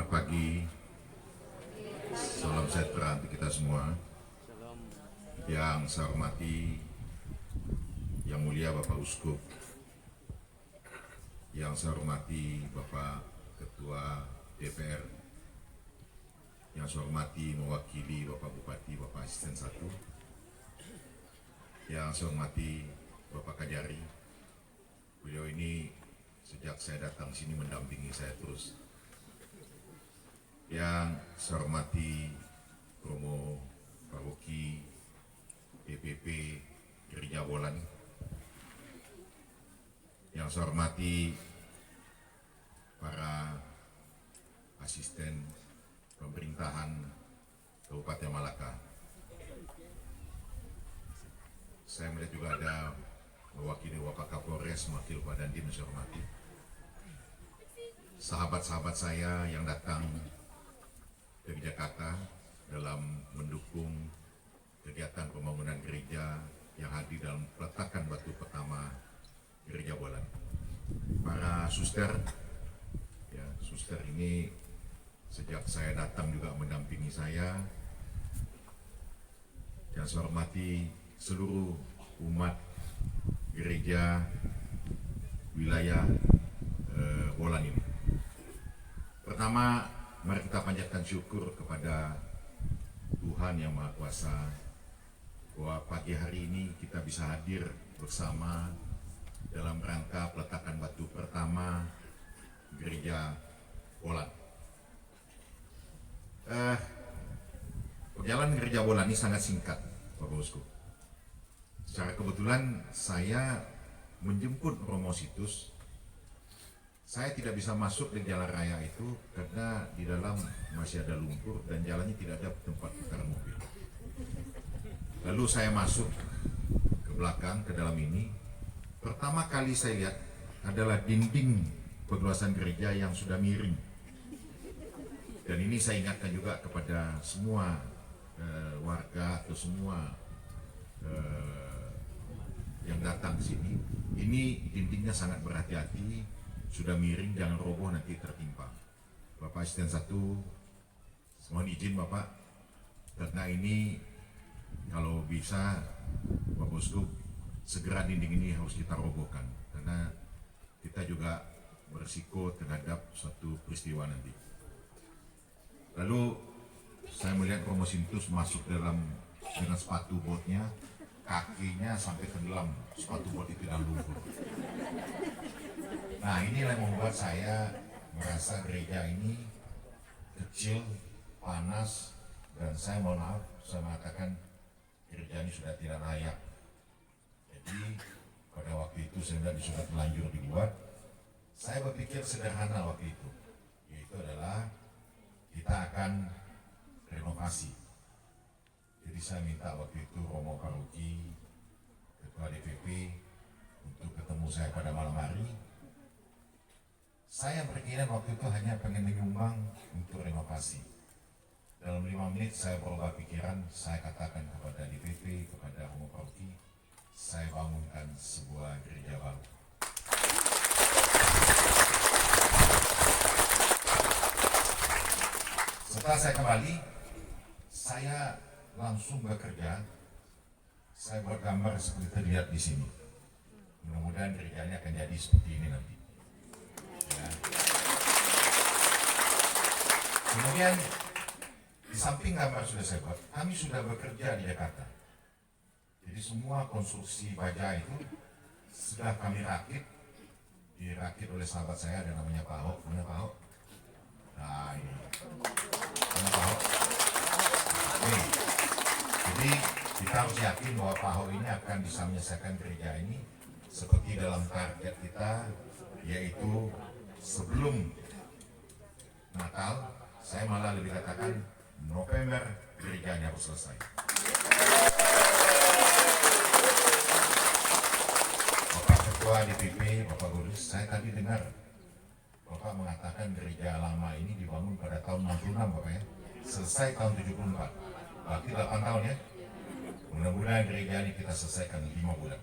Selamat pagi, salam sejahtera untuk kita semua. Yang saya hormati Yang Mulia Bapak Uskup, yang saya hormati Bapak Ketua DPR, yang saya hormati mewakili Bapak Bupati, Bapak Asisten 1, yang saya hormati Bapak Kajari. Beliau ini sejak saya datang sini mendampingi saya terus. Yang saya hormati Romo Paroki DPP Gereja Bolan, yang saya hormati para asisten pemerintahan Kabupaten Malaka. Saya melihat juga ada mewakili Bapak Kapolres, Wakil Pak Dandim, saya hormati. Sahabat-sahabat saya yang datang dari Jakarta dalam mendukung kegiatan pembangunan gereja yang hadir dalam peletakan batu pertama Gereja Bolan. Para suster, ya, suster ini sejak saya datang juga mendampingi saya. Yang saya hormati seluruh umat gereja wilayah Bolan ini. Pertama, mari kita panjatkan syukur kepada Tuhan Yang Maha Kuasa bahwa pagi hari ini kita bisa hadir bersama dalam rangka peletakan batu pertama Gereja Bolan. Perjalanan Gereja Bolan ini sangat singkat, Bapak Uskup. Secara kebetulan saya menjemput Romo Situs. Saya tidak bisa masuk di jalan raya itu karena di dalam masih ada lumpur dan jalannya tidak ada tempat putaran mobil. Lalu saya masuk ke belakang, ke dalam ini. Pertama kali saya lihat adalah dinding perluasan gereja yang sudah miring. Dan ini saya ingatkan juga kepada semua warga atau semua yang datang ke sini. Ini dindingnya sangat berhati-hati. Sudah miring, jangan roboh nanti tertimpa. Bapak Asisten 1, mohon izin Bapak, karena ini kalau bisa Bapak Uskup segera dinding ini harus kita robohkan, karena kita juga berisiko terhadap suatu peristiwa nanti. Lalu saya melihat Romo Sintus masuk dengan sepatu botnya, kakinya sampai tenggelam sepatu bot itu dalam lumpur. Nah, inilah yang membuat saya merasa gereja ini kecil, panas, dan saya mohon maaf, saya mengatakan gereja ini sudah tidak layak. Jadi pada waktu itu sudah terlanjur dibuat, saya berpikir sederhana waktu itu, yaitu adalah kita akan renovasi. Jadi saya minta waktu itu Romo Paroki, Ketua DPP untuk ketemu saya pada malam hari. Saya berkeinginan waktu itu hanya pengen menyumbang untuk renovasi. Dalam 5 menit saya berubah pikiran, saya katakan kepada DPP, kepada Romo Paroki, saya bangunkan sebuah gereja baru. Setelah saya kembali, saya langsung bekerja. Saya buat gambar seperti terlihat di sini. Mudah-mudahan gerejanya akan jadi seperti ini nanti. Ya. Kemudian di samping gambar sudah saya buat, kami sudah bekerja di Jakarta. Jadi semua konstruksi baja itu sudah kami dirakit oleh sahabat saya, ada namanya Pak Ahok. Mana Pak Ahok? Nah ini, mana Pak Ahok? Nih. Jadi kita harus yakin bahwa Pak Ahok ini akan bisa menyelesaikan gereja ini seperti dalam target kita, yaitu sebelum Natal. Saya malah lebih katakan November gerejanya harus selesai. Bapak Ketua DPP, Bapak Gurus, saya tadi dengar Bapak mengatakan gereja lama ini dibangun pada tahun 66 Bapak ya, selesai tahun 74, berarti 8 tahun ya. Mudah-mudahan gereja ini kita selesaikan 5 bulan.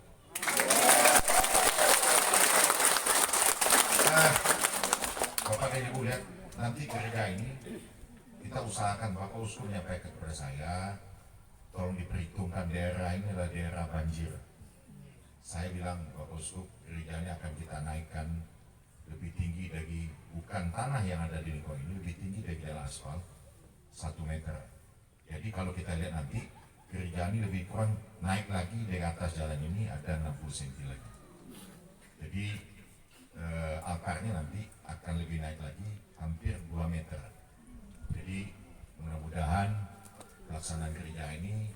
Bapak dan Ibu lihat, nanti gereja ini kita usahakan Bapak Uskup menyampaikan kepada saya, tolong diperhitungkan daerah ini adalah daerah banjir. Saya bilang Bapak Uskup, gerejanya akan kita naikkan lebih tinggi dari, bukan tanah yang ada di lingkungan ini, lebih tinggi dari jalan aspal 1 meter. Jadi kalau kita lihat nanti gereja ini lebih kurang naik lagi dari atas jalan ini ada 60 cm lagi. Jadi altarnya nanti akan lebih naik lagi hampir 2 meter. Jadi mudah-mudahan pelaksanaan gereja ini,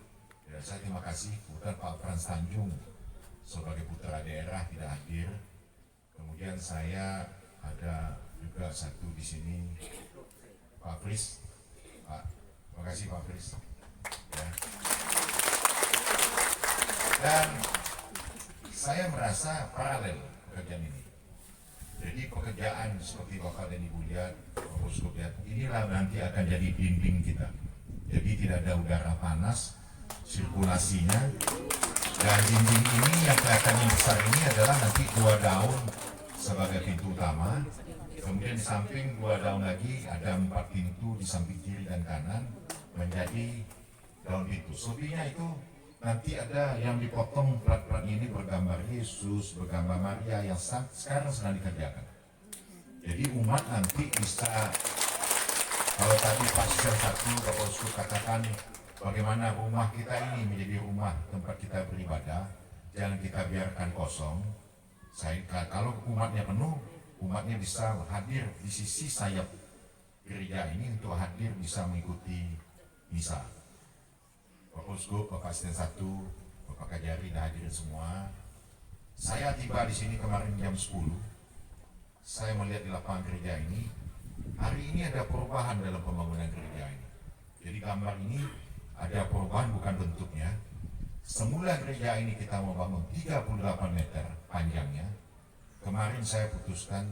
ya, saya terima kasih kepada Pak Frans Tanjung sebagai putra daerah tidak hadir. Kemudian saya ada juga satu di sini, Pak Fris. Pak, terima kasih Pak Fris. Ya. Dan saya merasa paralel pekerjaan ini. Jadi pekerjaan seperti Bapak dan Ibu lihat, Bapak Uskup lihat, inilah nanti akan jadi dinding kita. Jadi tidak ada udara panas, sirkulasinya. Dan dinding ini yang kelihatannya besar ini adalah nanti 2 daun sebagai pintu utama. Kemudian di samping 2 daun lagi ada 4 pintu di samping kiri dan kanan menjadi daun pintu. Selebihnya itu nanti ada yang dipotong plat-plat ini bergambar Yesus, bergambar Maria yang sekarang sedang dikerjakan. Jadi umat nanti bisa, kalau tadi pastor 1 Bapak Uskup katakan bagaimana rumah kita ini menjadi rumah tempat kita beribadah, jangan kita biarkan kosong. Kalau umatnya penuh, umatnya bisa hadir di sisi sayap gereja ini untuk hadir bisa mengikuti misa. Bapak Uskup, Bapak Asisten 1, Bapak Kajari dan hadirin semua. Saya tiba di sini kemarin jam 10. Saya melihat di lapangan gereja ini, hari ini ada perubahan dalam pembangunan gereja ini. Jadi gambar ini ada perubahan bukan bentuknya. Semula gereja ini kita mau bangun 38 meter panjangnya. Kemarin saya putuskan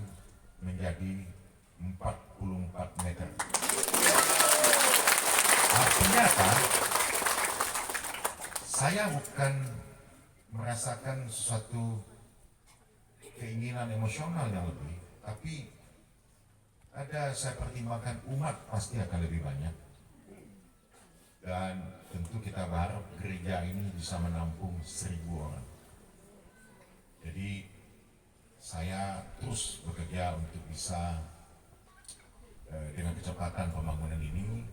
menjadi 44 meter. Artinya apa? Saya bukan merasakan sesuatu keinginan emosional yang lebih, tapi saya pertimbangkan umat pasti akan lebih banyak. Dan tentu kita berharap gereja ini bisa menampung 1000 orang. Jadi saya terus bekerja untuk bisa dengan kecepatan pembangunan ini.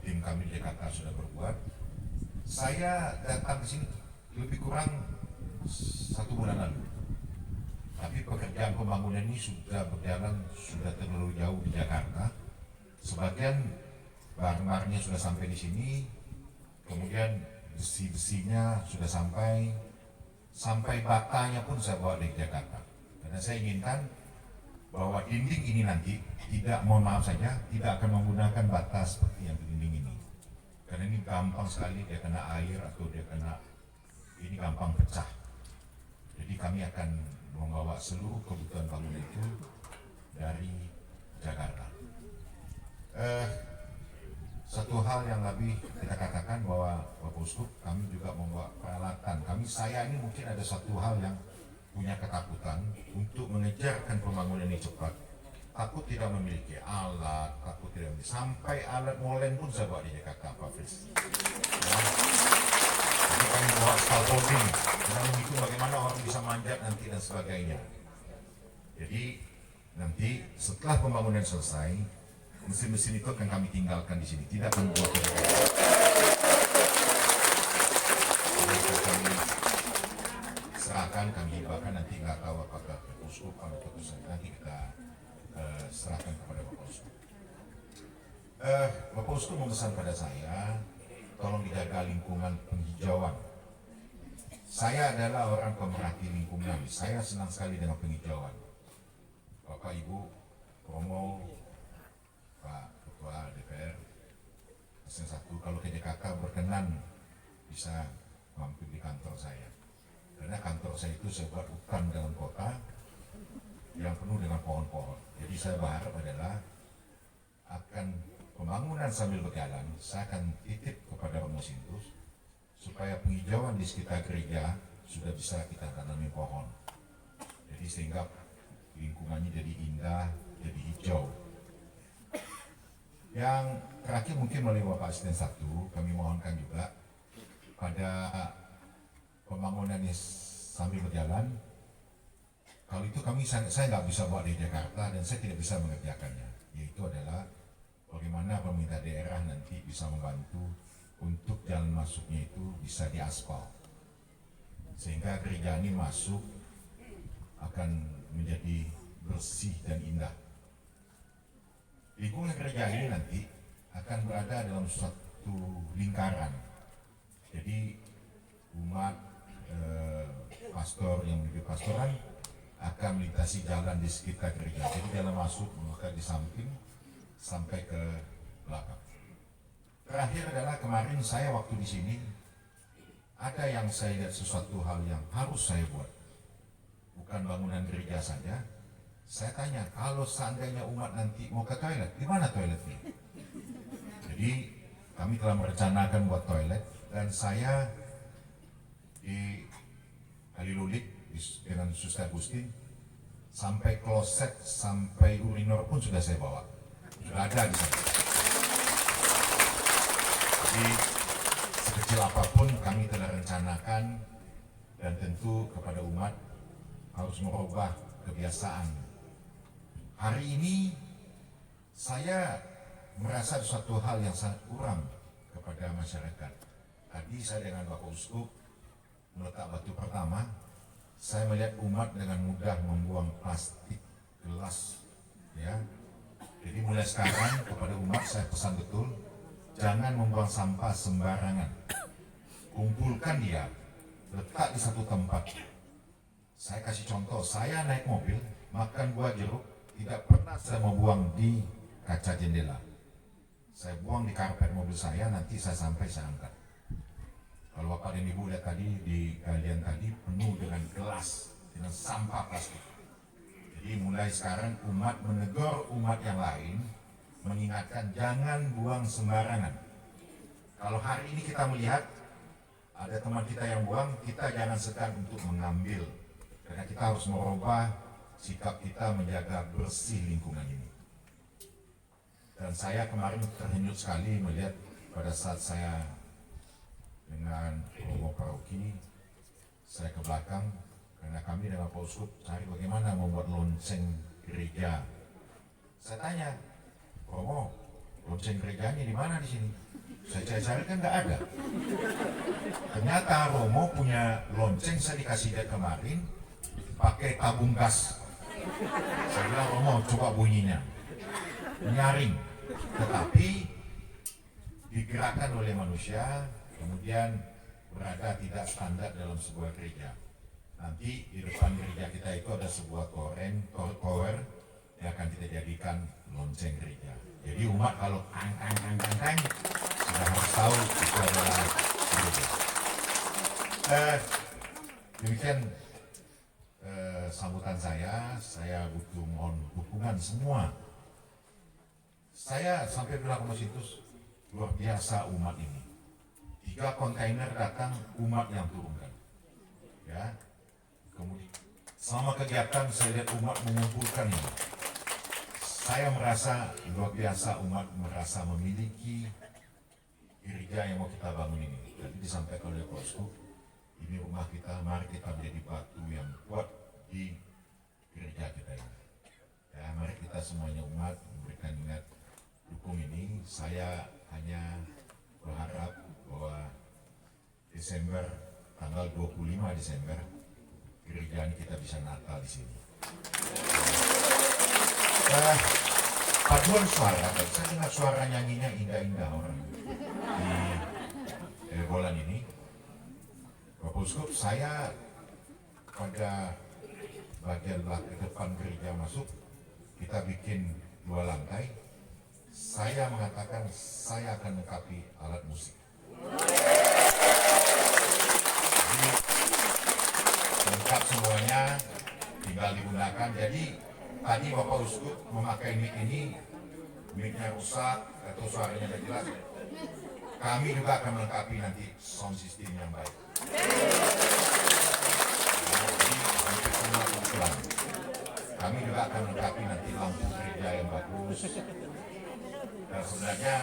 Tim kami di Jakarta sudah berbuat. Saya datang ke sini lebih kurang 1 bulan lalu. Tapi pekerjaan pembangunan ini sudah berjalan, sudah terlalu jauh di Jakarta. Sebagian barang-barangnya sudah sampai di sini, kemudian besi-besinya sudah sampai batanya pun saya bawa dari Jakarta. Karena saya inginkan bahwa dinding ini nanti tidak, mohon maaf saja, tidak akan menggunakan bata seperti yang di dinding ini. Karena ini gampang sekali dia kena air atau dia kena, ini gampang pecah. Jadi kami akan membawa seluruh kebutuhan bangunan itu dari Jakarta. Satu hal yang lebih kita katakan bahwa Bapak Uskup, kami juga membawa peralatan. Saya ini mungkin ada satu hal yang punya ketakutan untuk mengejarkan pembangunan ini cepat. Takut tidak memiliki alat, takut tidak memiliki, sampai alat molen pun saya bawa di Jakarta, Pak Fris. Ya. Jadi kami bawa scaffolding, dan begitu bagaimana orang bisa manjat nanti dan sebagainya. Jadi nanti setelah pembangunan selesai, mesin-mesin itu akan kami tinggalkan di sini, tidak akan buat kami serahkan, kami hibahkan, nanti nggak tahu apakah Uskup atau keputusan, nanti kita serahkan kepada Bapak Uskup. Bapak Uskup memesan pada saya, tolong dijaga lingkungan penghijauan. Saya adalah orang pemerhati lingkungan, saya senang sekali dengan penghijauan. Bapak Ibu Promo, Pak Ketua DPR, Asisten 1, kalau ke Jakarta berkenan bisa mampir di kantor saya. Karena kantor saya itu saya buat hutan dalam kota yang penuh dengan pohon-pohon. Jadi saya berharap adalah akan pembangunan sambil berjalan, saya akan titip kepada Romo Sintus supaya penghijauan di sekitar gereja sudah bisa kita tanami pohon. Jadi sehingga lingkungannya jadi indah, jadi hijau. Yang terakhir mungkin melalui Bapak Asisten 1, kami mohonkan juga pada pembangunan yang sambil berjalan, kalau itu saya nggak bisa buat di Jakarta dan saya tidak bisa mengerjakannya, yaitu adalah bagaimana pemerintah daerah nanti bisa membantu untuk jalan masuknya itu bisa diaspal, sehingga gereja ini masuk akan menjadi bersih dan indah. Lingkungan gereja ini nanti akan berada dalam suatu lingkaran. Jadi umat pastor yang memiliki pastoran akan melintasi jalan di sekitar gereja. Jadi jalan masuk maka di samping sampai ke belakang. Terakhir adalah kemarin saya waktu di sini ada yang saya lihat sesuatu hal yang harus saya buat. Bukan bangunan gereja saja. Saya tanya, kalau seandainya umat nanti mau ke toilet, di mana toiletnya? Jadi kami telah merencanakan buat toilet dan saya di Kalilulik dengan Suster Agustin sampai kloset sampai urinor pun sudah saya bawa, sudah ada di sana. Jadi sekecil apapun kami telah rencanakan dan tentu kepada umat harus merubah kebiasaan. Hari ini saya merasa suatu hal yang sangat kurang kepada masyarakat. Tadi saya dengan Bapak Uskup meletak batu pertama, saya melihat umat dengan mudah membuang plastik, gelas, ya. Jadi mulai sekarang kepada umat saya pesan betul, jangan membuang sampah sembarangan. Kumpulkan dia, letak di satu tempat. Saya kasih contoh, saya naik mobil, makan buah jeruk, tidak pernah saya mau buang di kaca jendela. Saya buang di karpet mobil saya, nanti saya sampai saya angkat. Kalau Bapak dan Ibu lihat tadi di galian tadi penuh dengan gelas, dengan sampah plastik. Jadi mulai sekarang umat menegur umat yang lain, mengingatkan jangan buang sembarangan. Kalau hari ini kita melihat ada teman kita yang buang, kita jangan segan untuk mengambil. Karena kita harus merubah sikap kita menjaga bersih lingkungan ini. Dan saya kemarin terhanyut sekali melihat pada saat saya dengan Romo Paroki, saya ke belakang karena kami dengan Pak Uskup cari bagaimana membuat lonceng gereja. Saya tanya, Romo, lonceng gerejanya di mana di sini? Saya cari-cari kan nggak ada. Ternyata Romo punya lonceng, saya dikasih dia kemarin pakai tabung gas. Saya bilang, Romo coba bunyinya, nyaring, tetapi digerakkan oleh manusia, kemudian berada tidak standar dalam sebuah gereja. Nanti di depan gereja kita itu ada sebuah tower yang akan kita jadikan lonceng gereja. Jadi umat kalau ang sudah harus tahu itu adalah gereja. Demikian sambutan saya butuh mohon dukungan semua. Saya sampai bilang ke Mas luar biasa umat ini. 3 kontainer datang, umat yang turunkan. Ya. Kemudian selama kegiatan saya lihat umat mengumpulkan ini. Saya merasa luar biasa umat merasa memiliki gereja yang mau kita bangun ini. Jadi disampaikan oleh Posku, ini rumah kita, mari kita menjadi batu yang kuat di gereja kita ini. Ya, mari kita semuanya umat memberikan niat dukung ini. Saya hanya berharap bahwa Desember, tanggal 25 Desember, gereja ini kita bisa Natal di sini. Paduan suara, saya dengar suara nyanyinya indah-indah orang di bolan ini. Bapak Uskup, saya pada bagian belakang depan gereja masuk, kita bikin 2 lantai. Saya mengatakan saya akan lengkapi alat musik. Jadi lengkap semuanya, tinggal digunakan. Jadi tadi Bapak Uskup memakai mic ini, mic-nya rusak atau suaranya tidak jelas. Kami juga akan melengkapi nanti sound system yang baik. Jadi hampir semua kebutuhan. Kami juga akan melengkapi nanti lampu gereja yang bagus. Dan sebenarnya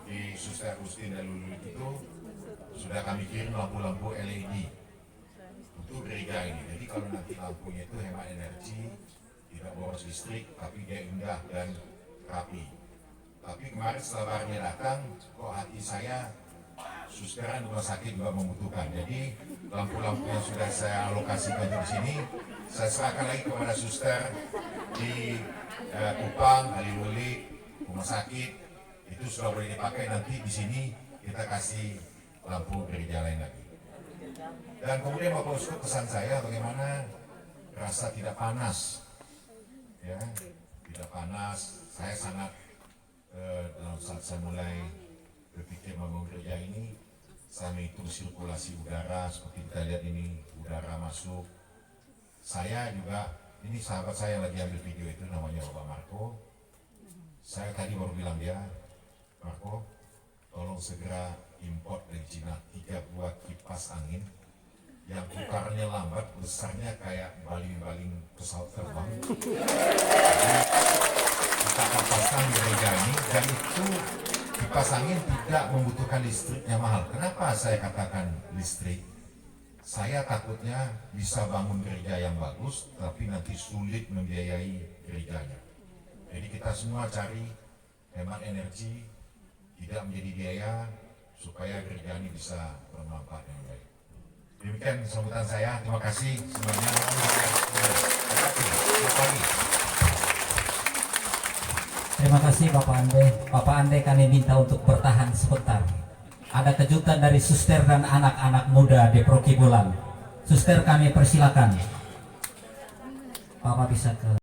di Suster Agustin dan Lulu itu sudah kami kirim lampu-lampu LED untuk gereja ini. Jadi kalau nanti lampunya itu hemat energi, tidak boros listrik, tapi dia indah dan rapi. Tapi kemarin setelah barangnya datang, kok hati saya susteran rumah sakit juga membutuhkan. Jadi lampu-lampu yang sudah saya alokasikan di sini, saya serahkan lagi kepada suster di Kupang, Kaliwuli, rumah sakit. Itu sudah boleh dipakai, nanti di sini kita kasih lampu gereja lain lagi. Dan kemudian Bapak Uskup, pesan saya bagaimana rasa tidak panas, ya, tidak panas. Saya sangat dalam saat saya mulai berpikir membangun gereja ini, saya menghitung sirkulasi udara seperti kita lihat ini, udara masuk. Saya juga, ini sahabat saya yang lagi ambil video itu namanya Bapak Marco. Saya tadi baru bilang dia, Marco, tolong segera import dari Cina 3 buah kipas angin yang putarnya lambat, besarnya kayak baling-baling pesawat terbang. Kita akan pasang di gereja ini, dan itu kipas angin tidak membutuhkan listriknya mahal. Kenapa saya katakan listrik? Saya takutnya bisa bangun gereja yang bagus, tapi nanti sulit membiayai gerejanya. Jadi kita semua cari hemat energi, tidak menjadi biaya, supaya gereja ini bisa bermanfaat yang baik. Demikian sambutan saya. Terima kasih semuanya. Terima kasih Bapak Ande. Bapak Ande kami minta untuk bertahan sebentar. Ada kejutan dari suster dan anak-anak muda di Prokibulan. Suster kami persilakan. Bapak bisa ke